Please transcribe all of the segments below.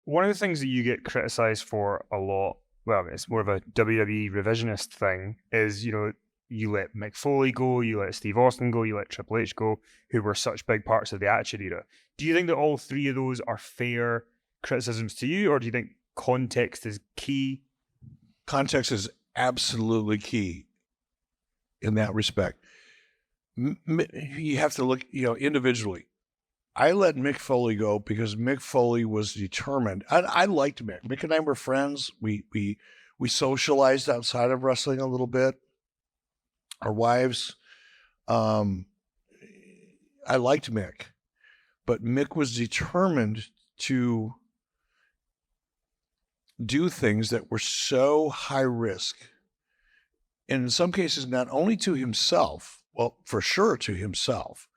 one of the things that you get criticized for a lot, well, it's more of a WWE revisionist thing, is, you let Mick Foley go, you let Steve Austin go, you let Triple H go, who were such big parts of the Attitude Era. Do you think that all three of those are fair criticisms to you, or do you think context is key? Context is absolutely key in that respect. You have to look, individually. I let Mick Foley go because Mick Foley was determined. I liked Mick. Mick and I were friends. We socialized outside of wrestling a little bit. Our wives. I liked Mick, but Mick was determined to do things that were so high risk. And in some cases, not only to himself, well, for sure to himself,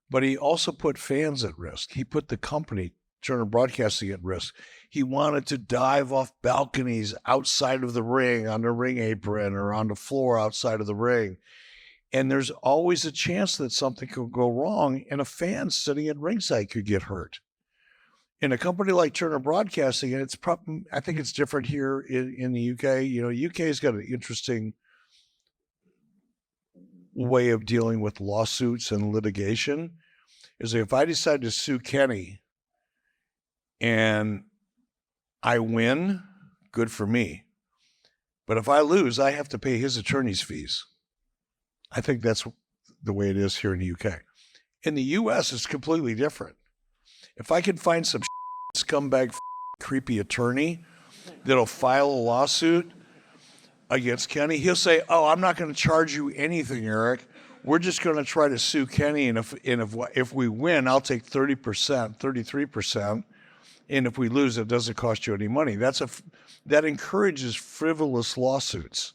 but he also put fans at risk. He put the company, Turner Broadcasting, at risk. He wanted to dive off balconies outside of the ring, on the ring apron, or on the floor outside of the ring. And there's always a chance that something could go wrong, and a fan sitting at ringside could get hurt. In a company like Turner Broadcasting, and I think it's different here in the UK. UK's got an interesting way of dealing with lawsuits and litigation. Is if I decide to sue Kenny and I win, good for me. But if I lose, I have to pay his attorney's fees. I think that's the way it is here in the UK. In the US, it's completely different. If I can find some scumbag creepy attorney that'll file a lawsuit against Kenny, he'll say, "Oh, I'm not going to charge you anything, Eric. We're just going to try to sue Kenny, and if we win, I'll take 30%, 33%, and if we lose, it doesn't cost you any money." That encourages frivolous lawsuits,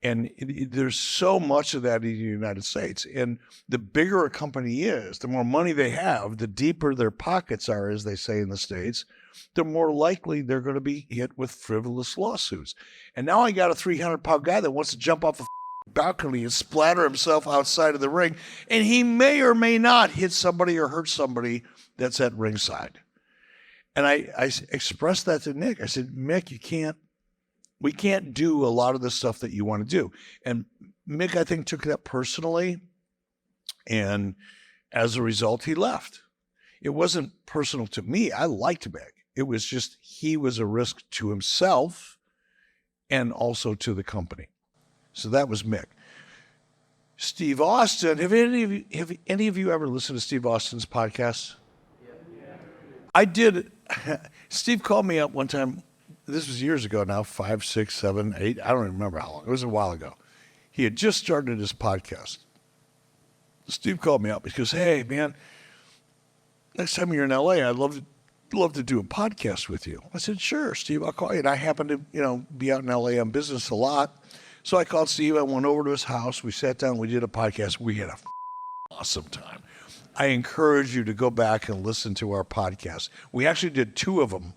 and there's so much of that in the United States. And the bigger a company is, the more money they have, the deeper their pockets are, as they say in the States, the more likely they're going to be hit with frivolous lawsuits. And now I got a 300-pound guy that wants to jump off a balcony and splatter himself outside of the ring, and he may or may not hit somebody or hurt somebody that's at ringside. And I expressed that to Nick. I said, "Mick, we can't do a lot of the stuff that you want to do." And Mick, I think, took that personally, and as a result, he left. It wasn't personal to me. I liked Mick. It was just he was a risk to himself and also to the company. So that was Mick. Steve Austin, have any of you ever listened to Steve Austin's podcast? Yeah. I did. Steve called me up one time. This was years ago now, 5, 6, 7, 8. I don't even remember how long. It was a while ago. He had just started his podcast. Steve called me up. He goes, "Hey, man, next time you're in LA, I'd love to do a podcast with you." I said, "Sure, Steve, I'll call you." And I happen to, be out in LA on business a lot. So I called Steve. I went over to his house. We sat down. We did a podcast. We had a awesome time. I encourage you to go back and listen to our podcast. We actually did 2 of them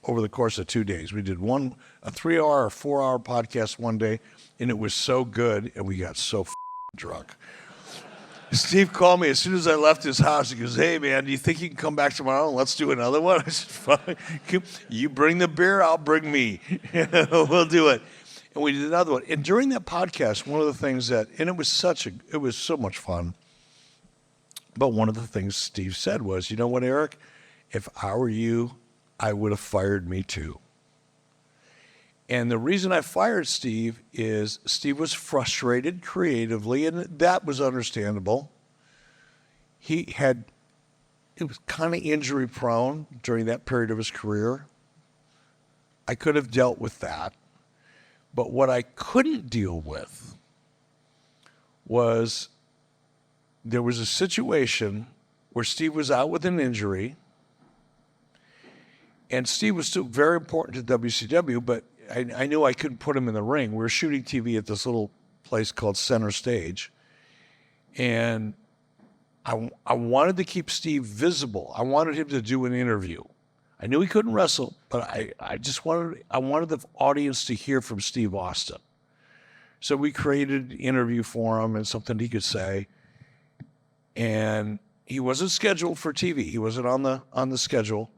over the course of 2 days. We did a 3-hour or 4-hour podcast one day, and it was so good, and we got so drunk. Steve called me as soon as I left his house. He goes, "Hey, man, do you think you can come back tomorrow and let's do another one?" I said, "Fine. You bring the beer, I'll bring me. We'll do it." And we did another one. And during that podcast, one of the things and it was so much fun. But one of the things Steve said was, "You know what, Eric? If I were you, I would have fired me too." And the reason I fired Steve is Steve was frustrated creatively, and that was understandable. He was kind of injury prone during that period of his career. I could have dealt with that. But what I couldn't deal with was there was a situation where Steve was out with an injury, and Steve was still very important to WCW, but I knew I couldn't put him in the ring. We were shooting TV at this little place called Center Stage, and I wanted to keep Steve visible. I wanted him to do an interview. I knew he couldn't wrestle, but I wanted the audience to hear from Steve Austin. So we created an interview for him and something he could say. And he wasn't scheduled for TV. He wasn't on the schedule.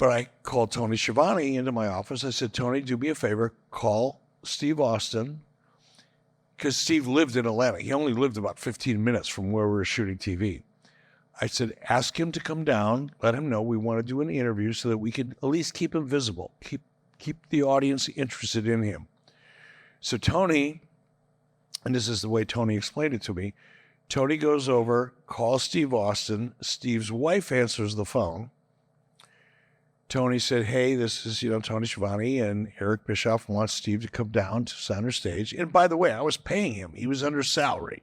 But I called Tony Schiavone into my office. I said, Tony, do me a favor, call Steve Austin, because Steve lived in Atlanta. He only lived about 15 minutes from where we were shooting TV. I said, ask him to come down, let him know we want to do an interview so that we can at least keep him visible, keep the audience interested in him. So Tony, and this is the way Tony explained it to me, Tony goes over, calls Steve Austin. Steve's wife answers the phone. Tony said, hey, this is, Tony Schiavone, and Eric Bischoff wants Steve to come down to center stage. And by the way, I was paying him. He was under salary.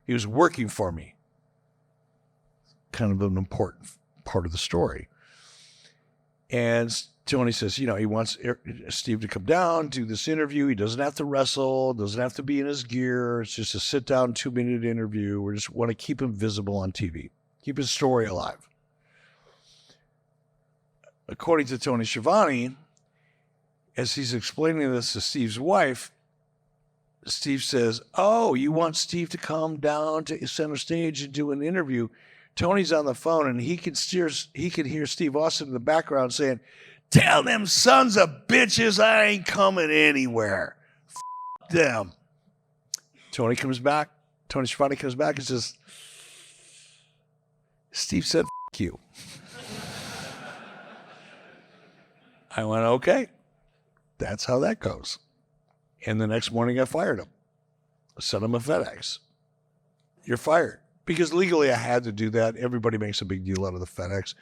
He was working for me. Kind of an important part of the story. And Tony says, he wants Steve to come down, do this interview. He doesn't have to wrestle, doesn't have to be in his gear. It's just a sit-down 2-minute interview. We just want to keep him visible on TV, keep his story alive. According to Tony Schiavone, as he's explaining this to Steve's wife, Steve says, oh, you want Steve to come down to center stage and do an interview? Tony's on the phone, and he can hear Steve Austin in the background saying, tell them sons of bitches I ain't coming anywhere. F them. Tony Schiavone comes back and says, Steve said, F you. I went, okay, that's how that goes. And the next morning I fired him. I sent him a FedEx. You're fired. Because legally I had to do that. Everybody makes a big deal out of the FedEx.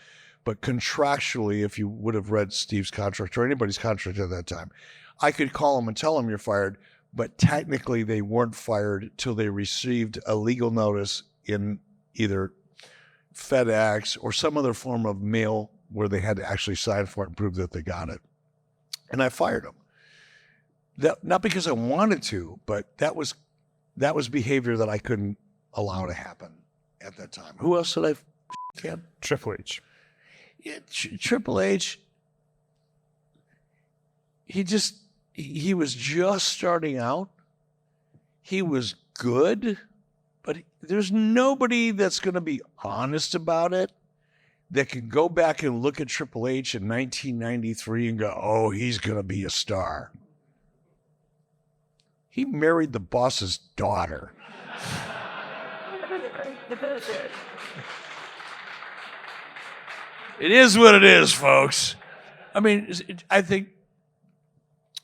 But contractually, if you would have read Steve's contract or anybody's contract at that time, I could call him and tell him you're fired. But technically they weren't fired till they received a legal notice in either FedEx or some other form of mail where they had to actually sign for it and prove that they got it. And I fired him. That, not because I wanted to, but that was behavior that I couldn't allow to happen at that time. Who else did I can? Triple H. Yeah, Triple H, he was just starting out. He was good, but there's nobody that's going to be honest about it that can go back and look at Triple H in 1993 and go, oh, he's going to be a star. He married the boss's daughter. It is what it is, folks. I mean, I think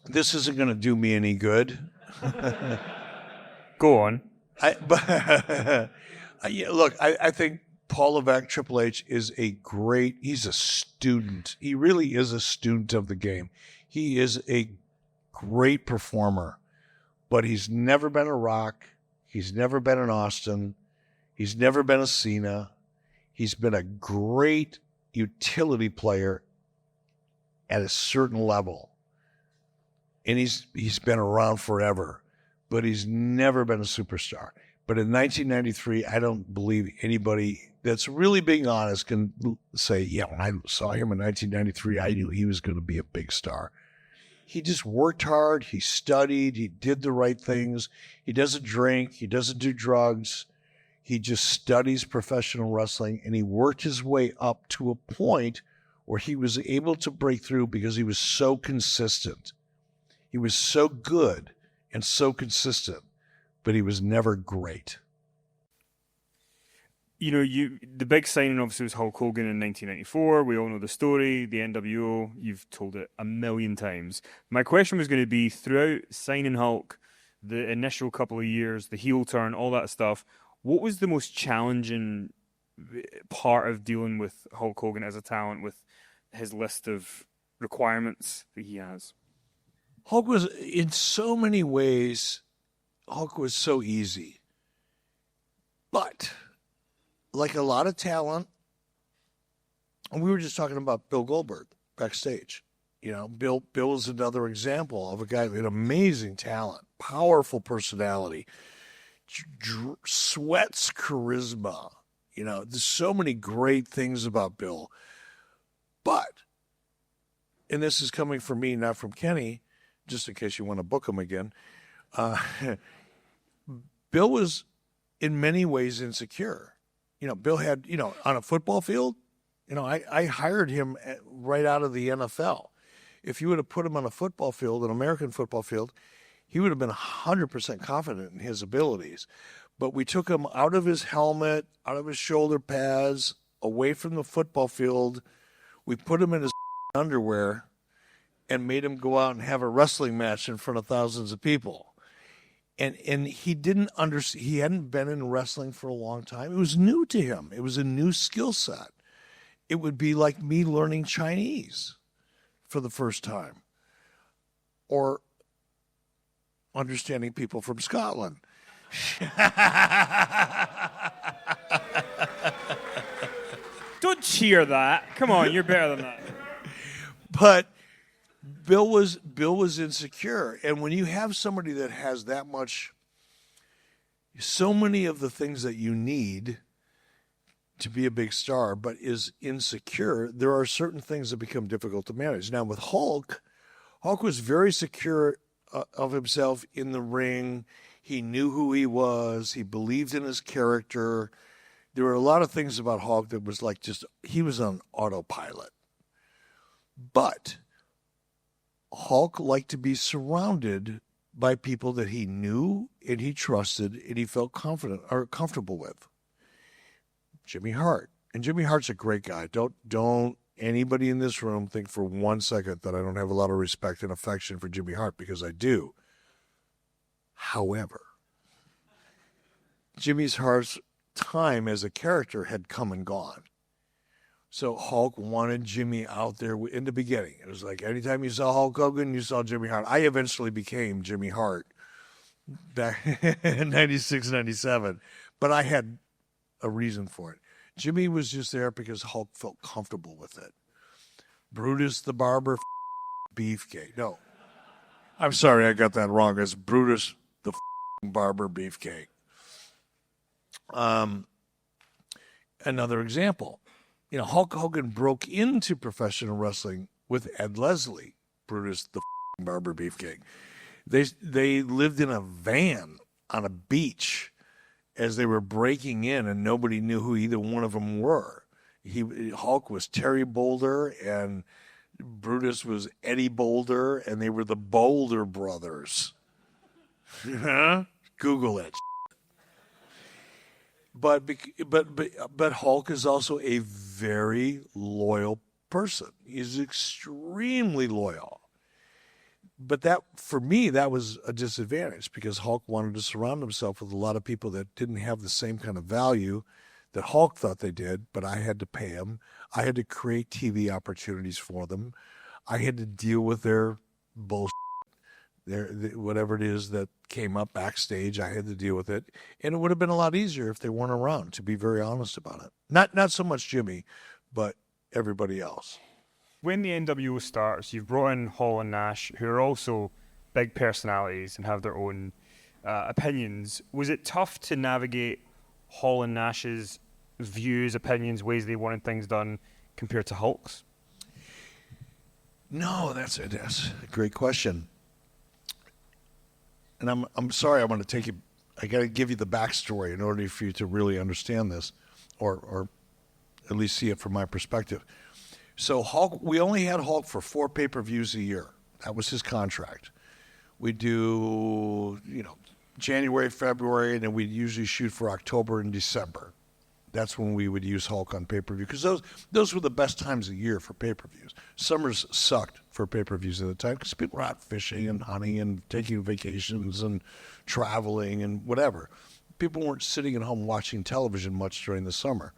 this isn't going to do me any good. Go on. Look, I think Paul Levesque, Triple H, he's a student. He really is a student of the game. He is a great performer, but he's never been a Rock. He's never been an Austin. He's never been a Cena. He's been a great utility player at a certain level. And he's been around forever, but he's never been a superstar. But in 1993, I don't believe anybody that's really being honest can say, yeah, when I saw him in 1993, I knew he was going to be a big star. He just worked hard. He studied. He did the right things. He doesn't drink. He doesn't do drugs. He just studies professional wrestling, and he worked his way up to a point where he was able to break through because he was so consistent. He was so good and so consistent, but he was never great. The big signing obviously was Hulk Hogan in 1994. We all know the story, the NWO. You've told it a million times. My question was going to be, throughout signing Hulk, the initial couple of years, the heel turn, all that stuff, what was the most challenging part of dealing with Hulk Hogan as a talent with his list of requirements that he has? Hulk was, in so many ways, Hulk was so easy. But like a lot of talent, and we were just talking about Bill Goldberg backstage. Bill is another example of a guy with amazing talent, powerful personality, sweats charisma. There's so many great things about Bill. But, and this is coming from me, not from Kenny, just in case you want to book him again, Bill was in many ways insecure. Bill had, on a football field, You know, I hired him right out of the NFL. If you would have put him on a football field, an American football field, he would have been 100% confident in his abilities. But we took him out of his helmet, out of his shoulder pads, away from the football field. We put him in his underwear and made him go out and have a wrestling match in front of thousands of people. And he didn't understand. He hadn't been in wrestling for a long time. It was new to him. It was a new skill set. It would be like me learning Chinese for the first time, or understanding people from Scotland. Don't cheer that. Come on, you're better than that. But Bill was insecure, and when you have somebody that has that much, so many of the things that you need to be a big star, but is insecure, there are certain things that become difficult to manage. Now with Hulk was very secure of himself in the ring. He knew who he was. He believed in his character. There were a lot of things about Hulk that was like just, he was on autopilot. But Hulk liked to be surrounded by people that he knew and he trusted and he felt confident or comfortable with. Jimmy Hart. And Jimmy Hart's a great guy. Don't anybody in this room think for 1 second that I don't have a lot of respect and affection for Jimmy Hart, because I do. However, Jimmy Hart's time as a character had come and gone. So Hulk wanted Jimmy out there in the beginning. It was like anytime you saw Hulk Hogan, you saw Jimmy Hart. I eventually became Jimmy Hart back in 96, 97. But I had a reason for it. Jimmy was just there because Hulk felt comfortable with it. Brutus the Barber Beefcake. No. I'm sorry, I got that wrong. It's Brutus the Barber Beefcake. Another example. You know, Hulk Hogan broke into professional wrestling with Ed Leslie, Brutus the Barber Beefcake. They lived in a van on a beach as they were breaking in, and nobody knew who either one of them were. Hulk was Terry Boulder, and Brutus was Eddie Boulder, and they were the Boulder brothers. Google it. But Hulk is also a very loyal person. He's extremely loyal. But that, for me, that was a disadvantage, because Hulk wanted to surround himself with a lot of people that didn't have the same kind of value that Hulk thought they did, but I had to pay them. I had to create TV opportunities for them. I had to deal with their bullshit, whatever it is that came up backstage. I had to deal with it. And it would have been a lot easier if they weren't around, to be very honest about it. Not so much Jimmy, but everybody else. When the NWO starts, you've brought in Hall and Nash, who are also big personalities and have their own opinions. Was it tough to navigate Hall and Nash's views, opinions, ways they wanted things done compared to Hulk's? No, that's a great question. And I'm sorry, I want to take you. I got to give you the backstory in order for you to really understand this, or at least see it from my perspective. So Hulk, we only had Hulk for 4 pay-per-views a year. That was his contract. We do, January, February, and then we'd usually shoot for October and December. That's when we would use Hulk on pay-per-view, because those were the best times of year for pay-per-views. Summers sucked for pay-per-views at the time because people were out fishing and hunting and taking vacations and traveling and whatever. People weren't sitting at home watching television much during the summer.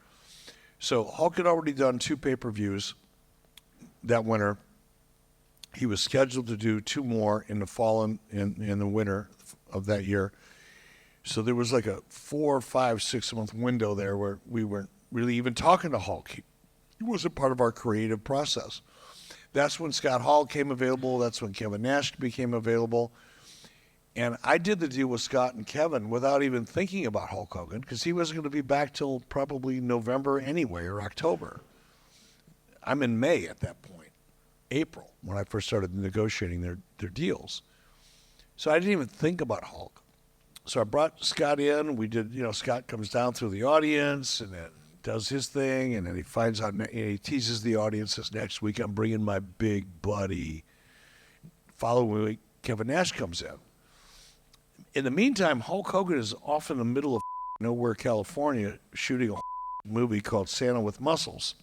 So Hulk had already done 2 pay-per-views that winter. He was scheduled to do 2 more in the fall and in the winter of that year. So there was like a 4, 5, 6 month window there where we weren't really even talking to Hulk. He wasn't part of our creative process. That's when Scott Hall came available. That's when Kevin Nash became available. And I did the deal with Scott and Kevin without even thinking about Hulk Hogan, because he wasn't going to be back till probably November anyway, or October. I'm in May at that point, April, when I first started negotiating their deals. So I didn't even think about Hulk. So I brought Scott in. We did, Scott comes down through the audience and then does his thing, and then he finds out, and he teases the audience, says, next week I'm bringing my big buddy. Following week, Kevin Nash comes in. In the meantime, Hulk Hogan is off in the middle of nowhere, California, shooting a movie called Santa with Muscles.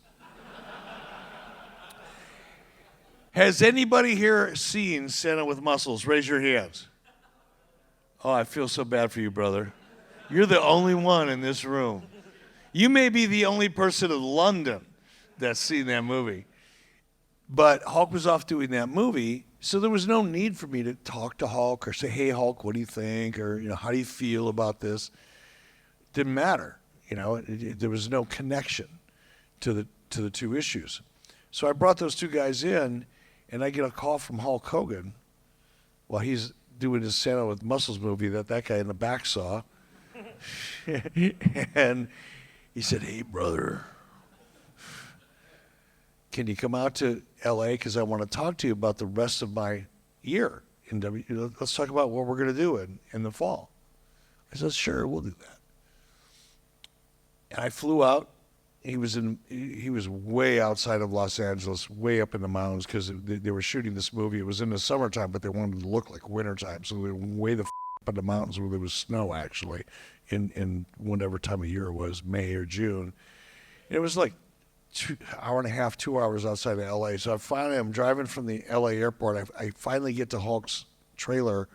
Has anybody here seen Santa with Muscles? Raise your hands. Oh, I feel so bad for you, brother. You're the only one in this room. You may be the only person in London that's seen that movie. But Hulk was off doing that movie, so there was no need for me to talk to Hulk or say, hey, Hulk, what do you think? Or, how do you feel about this? Didn't matter. There was no connection to the two issues. So I brought those two guys in, and I get a call from Hulk Hogan while he's doing his Santa with Muscles movie that guy in the back saw. And he said, hey, brother, can you come out to L.A. because I want to talk to you about the rest of my year in let's talk about what we're going to do in the fall. I said, sure, we'll do that. And I flew out. He was way outside of Los Angeles, way up in the mountains, because they were shooting this movie. It was in the summertime, but they wanted to look like wintertime, so they were way the up in the mountains where there was snow, actually, in whatever time of year it was, May or June. And it was like 2 hours outside of L.A. So I'm driving from the L.A. airport. I finally get to Hulk's trailer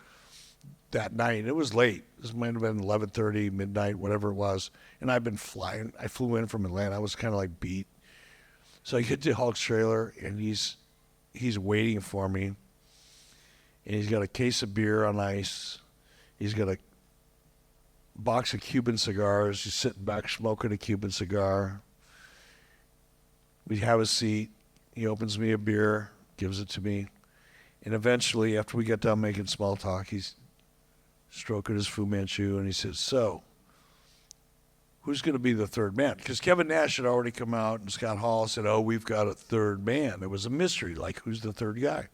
that night. It was late. This might have been 11:30, midnight, whatever it was. And I've been flying. I flew in from Atlanta. I was kind of like beat. So I get to Hulk's trailer, and he's waiting for me. And he's got a case of beer on ice. He's got a box of Cuban cigars. He's sitting back smoking a Cuban cigar. We have a seat. He opens me a beer, gives it to me. And eventually, after we get done making small talk, he's stroking his Fu Manchu, and he says, so, who's going to be the third man? Because Kevin Nash had already come out, and Scott Hall said, oh, we've got a third man. It was a mystery, like, who's the third guy?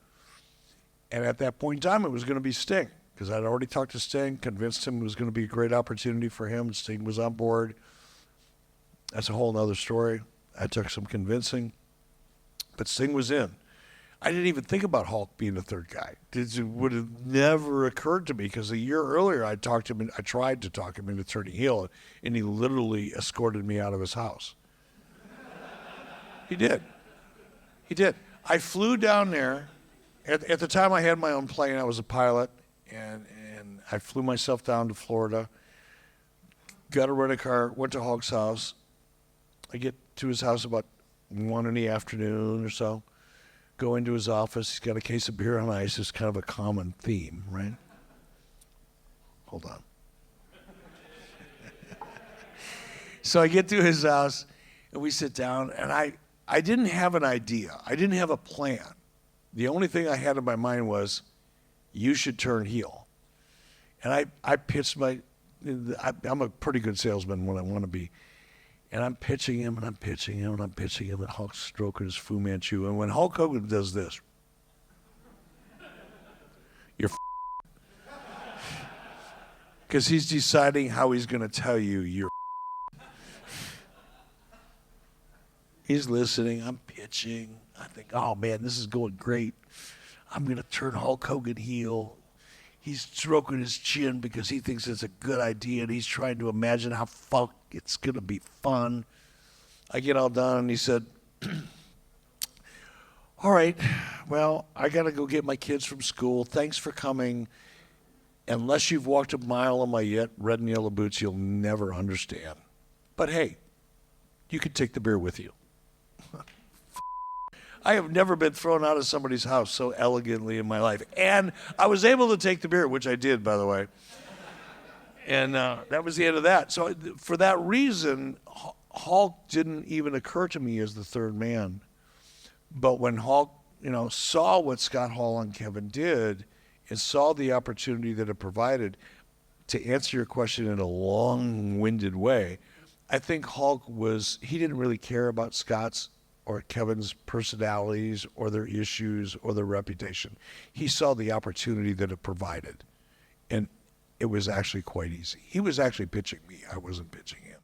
And at that point in time, it was going to be Sting, because I'd already talked to Sting, convinced him it was going to be a great opportunity for him. Sting was on board. That's a whole other story. I took some convincing, but Sting was in. I didn't even think about Hulk being the third guy. It would have never occurred to me, because a year earlier I tried to talk him into turning heel, and he literally escorted me out of his house. He did. I flew down there. At the time I had my own plane. I was a pilot, and I flew myself down to Florida, got a rental car, went to Hulk's house. I get to his house about 1 in the afternoon or so. Go into his office. He's got a case of beer on ice. It's kind of a common theme, right? Hold on. So I get to his house, and we sit down, and I didn't have an idea. I didn't have a plan. The only thing I had in my mind was, you should turn heel. And I pitched I'm a pretty good salesman when I want to be. And I'm pitching him, and I'm pitching him, and I'm pitching him, and Hulk's stroking his Fu Manchu. And when Hulk Hogan does this, you're because he's deciding how he's going to tell you you're He's listening. I'm pitching. I think, oh, man, this is going great. I'm going to turn Hulk Hogan heel. He's stroking his chin because he thinks it's a good idea, and he's trying to imagine how it's going to be fun. I get all done, and he said, all right, well, I got to go get my kids from school. Thanks for coming. Unless you've walked a mile in my red and yellow boots, you'll never understand. But, hey, you can take the beer with you. I have never been thrown out of somebody's house so elegantly in my life. And I was able to take the beer, which I did, by the way. And that was the end of that. So for that reason, Hulk didn't even occur to me as the third man. But when Hulk, saw what Scott Hall and Kevin did and saw the opportunity that it provided, to answer your question in a long-winded way, I think Hulk he didn't really care about Scott's or Kevin's personalities or their issues or their reputation. He saw the opportunity that it provided, and it was actually quite easy. He was actually pitching me. I wasn't pitching him.